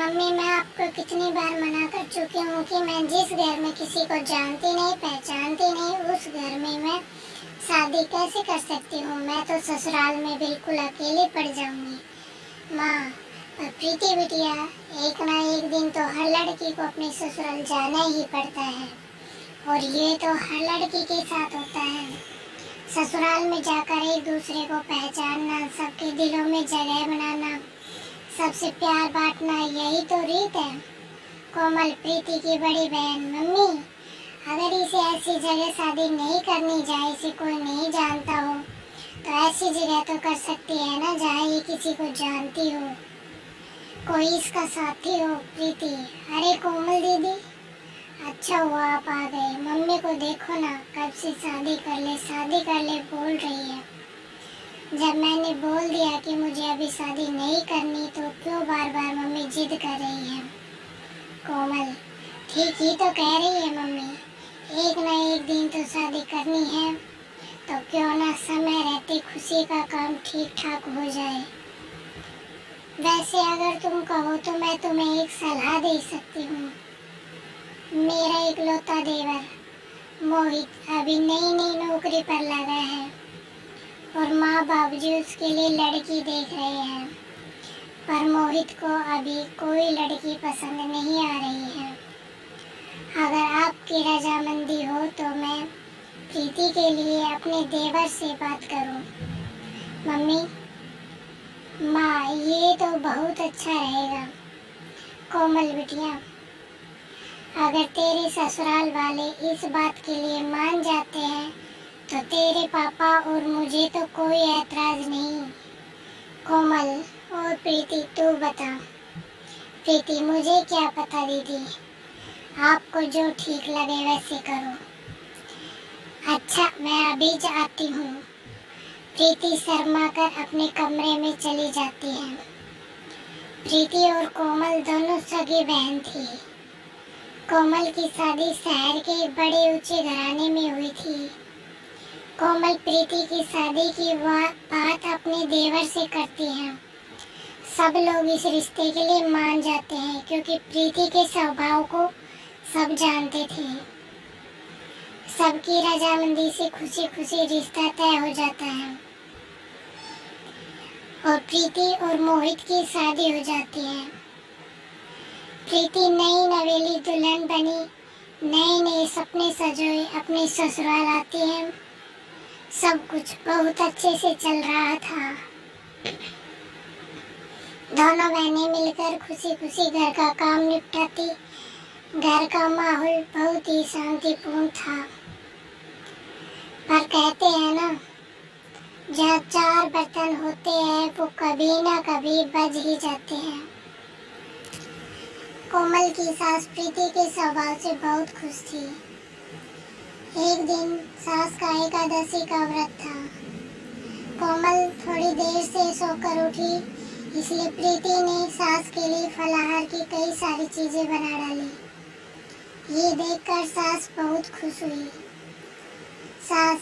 Mummy, मैं आपको कितनी बार मना कर चुकी हूँ कि मैं जिस घर में किसी को जानती नहीं पहचानती नहीं, उस घर में मैं शादी कैसे कर सकती हूँ। मैं तो ससुराल में बिल्कुल अकेली पड़ जाऊंगी। माँ, पर प्रीति बिटिया, एक ना एक दिन तो हर लड़की को अपने ससुराल जाना ही पड़ता है, और ये तो हर लड़की के साथ होता है। ससुराल में जाकर एक दूसरे को पहचानना, सबके दिलों में जगह बनाना, सबसे प्यार बांटना, यही तो रीत है। कोमल, प्रीति की बड़ी बहन। मम्मी, अगर इसे ऐसी जगह शादी नहीं करनी, जहाँ इसे कोई नहीं जानता हो, तो ऐसी जगह तो कर सकती है ना जहाँ ये किसी को जानती हो, कोई इसका साथी हो। प्रीति, अरे कोमल दीदी, अच्छा हुआ आप आ गए। मम्मी को देखो ना, कब से शादी कर ले बोल रही है। जब मैंने बोल दिया कि मुझे अभी शादी नहीं करनी, तो क्यों बार बार मम्मी जिद कर रही है। कोमल, ठीक ही तो कह रही है मम्मी, एक ना एक दिन तो शादी करनी है, तो क्यों ना समय रहते खुशी का काम ठीक ठाक हो जाए। वैसे अगर तुम कहो तो मैं तुम्हें एक सलाह दे सकती हूँ। मेरा इकलौता देवर मोहित अभी नई नई नौकरी पर लगा है, और माँ बाबूजी उसके लिए लड़की देख रहे हैं, पर मोहित को अभी कोई लड़की पसंद नहीं आ रही है। अगर आपकी रजामंदी हो तो मैं प्रीति के लिए अपने देवर से बात करूं। मम्मी, माँ, ये तो बहुत अच्छा रहेगा। कोमल बिटिया, अगर तेरे ससुराल वाले इस बात के लिए मान जाते हैं तो तेरे पापा और मुझे तो कोई ऐतराज नहीं। कोमल और प्रीति, तू बता। प्रीति, मुझे क्या पता दीदी, आपको जो ठीक लगे वैसे करो। अच्छा, मैं अभी जाती हूँ। प्रीति शर्मा कर अपने कमरे में चली जाती है। प्रीति और कोमल दोनों सगी बहन थी। कोमल की शादी शहर के एक बड़े ऊंचे घराने में हुई थी। कोमल प्रीति की शादी की बात अपने देवर से करती है। सब लोग इस रिश्ते के लिए मान जाते हैं, क्योंकि प्रीति के स्वभाव को सब जानते थे। सबकी रजामंदी से खुशी खुशी रिश्ता तय हो जाता है, और प्रीति और मोहित की शादी हो जाती है। प्रीति नई नवेली दुल्हन बनी, नए नए सपने सजोए अपने ससुराल आती है। सब कुछ बहुत अच्छे से चल रहा था। दोनों बहनें मिलकर खुशी खुशी घर का काम निपटाती। घर का माहौल बहुत ही शांतिपूर्ण था। पर कहते हैं ना, जहाँ चार बर्तन होते हैं वो कभी ना कभी बज ही जाते हैं। कोमल की सास प्रीति के स्वभाव से बहुत खुश थी। एक दिन सास का एकादशी का व्रत था। कोमल थोड़ी देर से सोकर उठी, इसलिए प्रीति ने सास के लिए फलाहार की कई सारी चीजें बना डाली। ये देखकर सास बहुत खुश हुई। सास,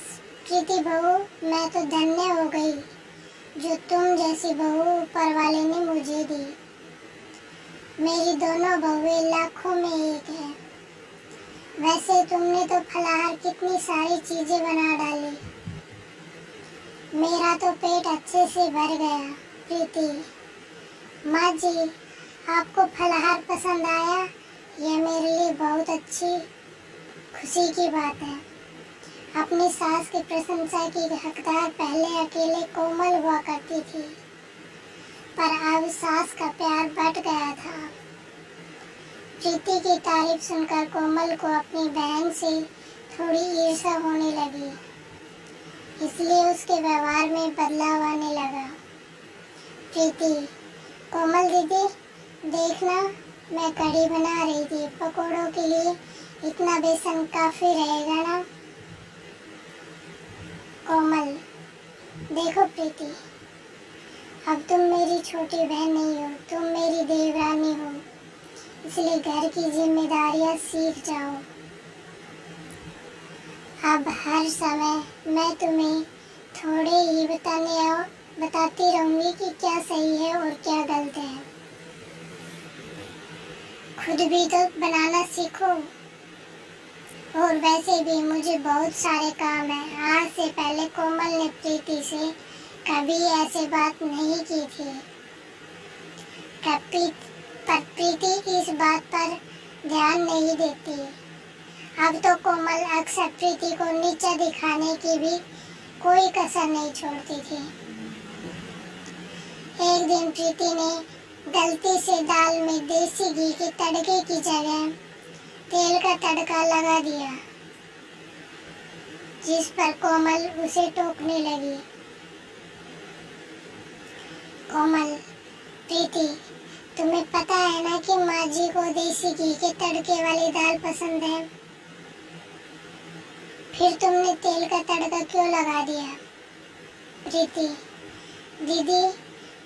प्रीति बहू, मैं तो धन्य हो गई जो तुम जैसी बहू ऊपर वाले ने मुझे दी। मेरी दोनों बहुएं लाखों में एक है। वैसे तुमने तो फलाहार कितनी सारी चीजें बना डाली, मेरा तो पेट अच्छे से भर गया। प्रीति, माँ जी, आपको फलाहार पसंद आया, यह मेरे लिए बहुत अच्छी खुशी की बात है। अपनी सास की प्रशंसा की हकदार पहले अकेले कोमल हुआ करती थी, पर अब सास का प्यार बढ़ गया था। प्रीति की तारीफ सुनकर कोमल को अपनी बहन से थोड़ी ईर्ष्या होने लगी, इसलिए उसके व्यवहार में बदलाव आने लगा। प्रीति, कोमल दीदी, देखना, मैं कढ़ी बना रही थी, पकोड़ों के लिए इतना बेसन काफी रहेगा ना। कोमल, देखो प्रीति, अब तुम मेरी छोटी बहन नहीं हो, तुम मेरी देवरानी हो, इसलिए घर की जिम्मेदारियां सीख जाओ। अब हर समय मैं तुम्हें थोड़े ही बताती रहूंगी कि क्या सही है और क्या गलत है। खुद भी तो बनाना सीखो। और वैसे भी मुझे बहुत सारे काम हैं। आज से पहले कोमल ने प्रीति से कभी ऐसे बात नहीं की थी। पर प्रीति इस बात पर ध्यान नहीं देती। अब तो कोमल अक्सर प्रीति को नीचा दिखाने की भी कोई कसर नहीं छोड़ती थी। एक दिन प्रीति ने गलती से दाल में देसी घी के तड़के की जगह तेल का तड़का लगा दिया, जिस पर कोमल उसे टोकने लगी। कोमल, प्रीति, तुम्हें पता है ना कि माँ जी को देसी घी के तड़के वाली दाल पसंद है, फिर तुमने तेल का तड़का क्यों लगा दिया? प्रीति, दीदी,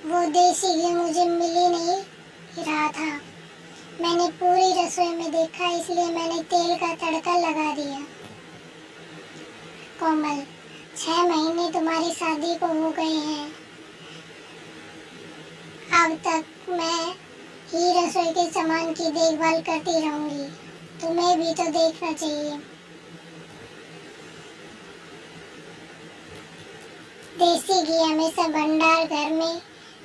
वो देसी घी मुझे मिल ही नहीं रहा था। मैंने पूरी रसोई में देखा, इसलिए मैंने तेल का तड़का लगा दिया। कोमल, 6 महीने तुम्हारी शादी को हो गए हैं। अब तक मैं ही रसोई के सामान की देखभाल करती रहूंगी। तुम्हें भी तो देखना चाहिए। देसी घी हमेशा भंडार घर में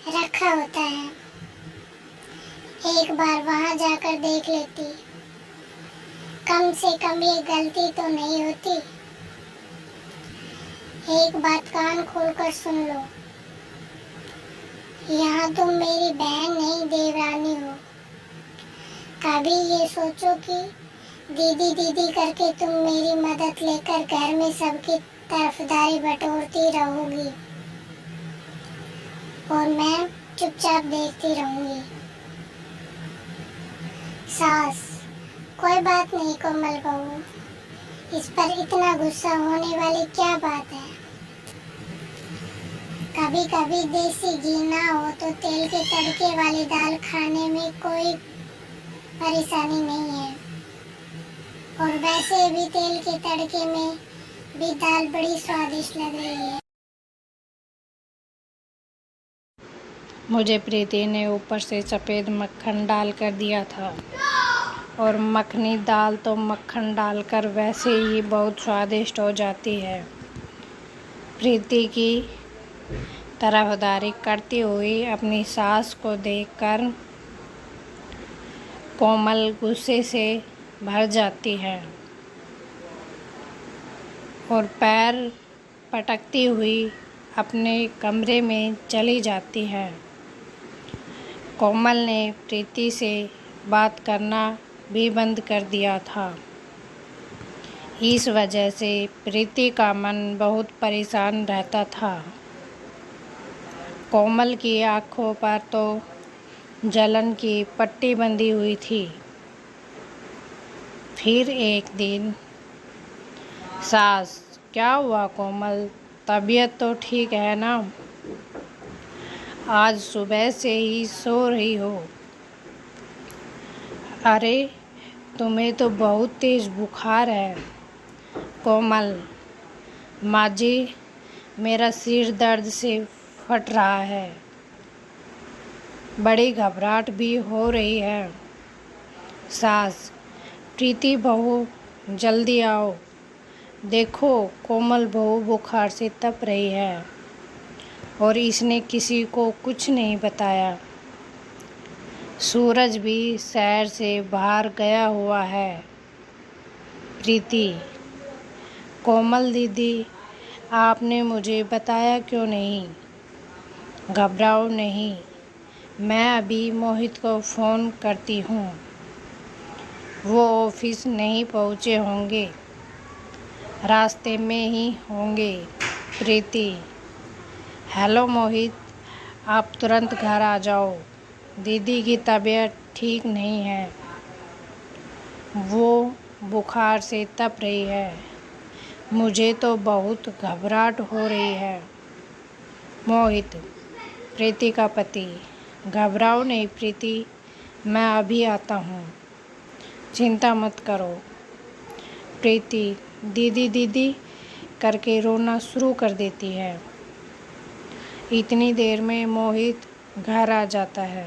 रखा होता है। एक बार वहां जाकर देख लेती, कम से कम ये गलती तो नहीं होती। एक बात कान खोलकर सुन लो, यहाँ तुम मेरी बहन नहीं देवरानी हो। कभी ये सोचो कि दीदी दीदी करके तुम मेरी मदद लेकर घर में सबकी तरफदारी बटोरती रहोगी और मैं चुपचाप देखती रहूंगी। सास, कोई बात नहीं कोमल बहू, इस पर इतना गुस्सा होने वाली क्या बात है। कभी कभी देसी घी ना हो तो तेल के तड़के वाली दाल खाने में कोई परेशानी नहीं है। और वैसे भी तेल के तड़के में भी दाल बड़ी स्वादिष्ट लग रही है। मुझे प्रीति ने ऊपर से सफ़ेद मक्खन डाल कर दिया था और मखनी दाल तो मक्खन डालकर वैसे ही बहुत स्वादिष्ट हो जाती है। प्रीति की तरफदारी करती हुई अपनी सास को देखकर कोमल गुस्से से भर जाती है और पैर पटकती हुई अपने कमरे में चली जाती है। कोमल ने प्रीति से बात करना भी बंद कर दिया था। इस वजह से प्रीति का मन बहुत परेशान रहता था। कोमल की आँखों पर तो जलन की पट्टी बंधी हुई थी। फिर एक दिन, सास, क्या हुआ कोमल, तबीयत तो ठीक है ना? आज सुबह से ही सो रही हो। अरे, तुम्हें तो बहुत तेज़ बुखार है। कोमल, माँ जी, मेरा सिर दर्द से फट रहा है। बड़ी घबराहट भी हो रही है। सास, प्रीति बहू, जल्दी आओ। देखो, कोमल बहू बुखार से तप रही है और इसने किसी को कुछ नहीं बताया। सूरज भी शहर से बाहर गया हुआ है। प्रीति, कोमल दीदी, आपने मुझे बताया क्यों नहीं? घबराओ नहीं, मैं अभी मोहित को फ़ोन करती हूँ। वो ऑफिस नहीं पहुँचे होंगे, रास्ते में ही होंगे। प्रीति, हेलो मोहित, आप तुरंत घर आ जाओ। दीदी की तबीयत ठीक नहीं है, वो बुखार से तप रही है। मुझे तो बहुत घबराहट हो रही है। मोहित, प्रीति का पति, घबराओ नहीं प्रीति, मैं अभी आता हूँ, चिंता मत करो। प्रीति दीदी दीदी करके रोना शुरू कर देती है। इतनी देर में मोहित घर आ जाता है।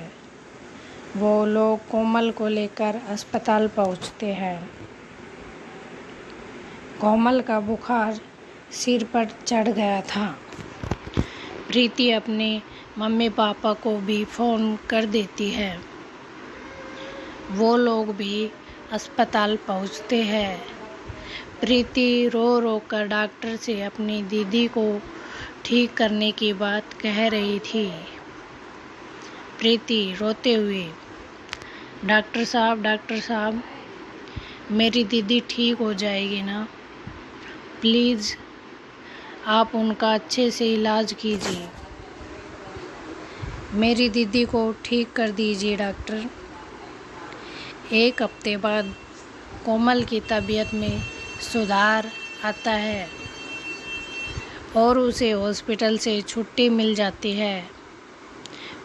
वो लोग कोमल को लेकर अस्पताल पहुंचते हैं। कोमल का बुखार सिर पर चढ़ गया था। प्रीति अपने मम्मी पापा को भी फ़ोन कर देती है। वो लोग भी अस्पताल पहुंचते हैं। प्रीति रो रो कर डॉक्टर से अपनी दीदी को ठीक करने की बात कह रही थी। प्रीति रोते हुए, डॉक्टर साहब, मेरी दीदी ठीक हो जाएगी ना? प्लीज़ आप उनका अच्छे से इलाज कीजिए। मेरी दीदी को ठीक कर दीजिए डॉक्टर। एक हफ्ते बाद कोमल की तबीयत में सुधार आता है और उसे हॉस्पिटल से छुट्टी मिल जाती है।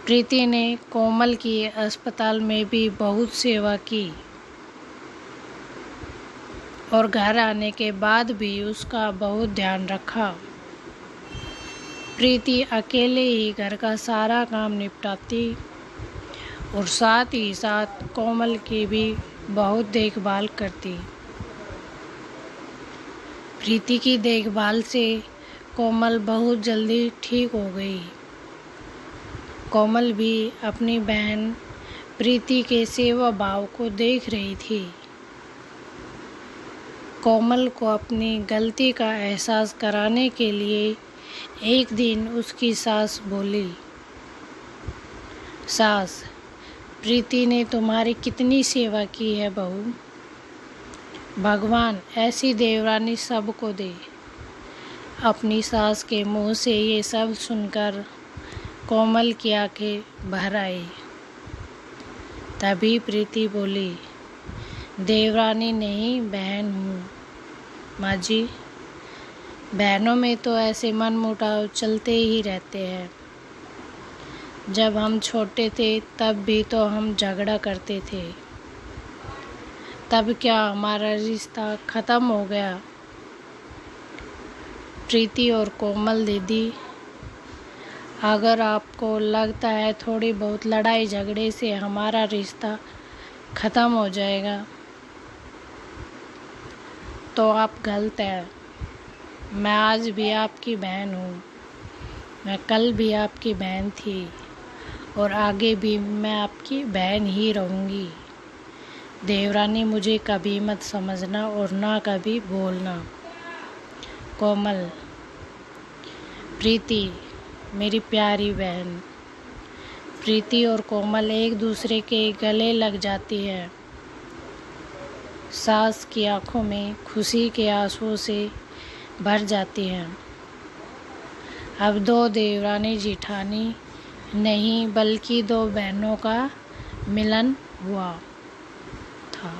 प्रीति ने कोमल की अस्पताल में भी बहुत सेवा की और घर आने के बाद भी उसका बहुत ध्यान रखा। प्रीति अकेले ही घर का सारा काम निपटाती और साथ ही साथ कोमल की भी बहुत देखभाल करती। प्रीति की देखभाल से कोमल बहुत जल्दी ठीक हो गई। कोमल भी अपनी बहन प्रीति के सेवा भाव को देख रही थी। कोमल को अपनी गलती का एहसास कराने के लिए एक दिन उसकी सास बोली, सास, प्रीति ने तुम्हारी कितनी सेवा की है बहू। भगवान ऐसी देवरानी सबको दे। अपनी सास के मुंह से ये सब सुनकर कोमल की आंखें भर आई। तभी प्रीति बोली, देवरानी नहीं, बहन हूँ माँ जी। बहनों में तो ऐसे मनमुटाव चलते ही रहते हैं। जब हम छोटे थे तब भी तो हम झगड़ा करते थे। तब क्या हमारा रिश्ता ख़त्म हो गया? प्रीति और कोमल दीदी, अगर आपको लगता है थोड़ी बहुत लड़ाई झगड़े से हमारा रिश्ता ख़त्म हो जाएगा तो आप गलत हैं। मैं आज भी आपकी बहन हूँ। मैं कल भी आपकी बहन थी और आगे भी मैं आपकी बहन ही रहूँगी। देवरानी मुझे कभी मत समझना और ना कभी बोलना। कोमल, प्रीति मेरी प्यारी बहन। प्रीति और कोमल एक दूसरे के गले लग जाती है। सास की आंखों में खुशी के आंसुओं से भर जाती हैं। अब दो देवरानी जिठानी नहीं बल्कि दो बहनों का मिलन हुआ था।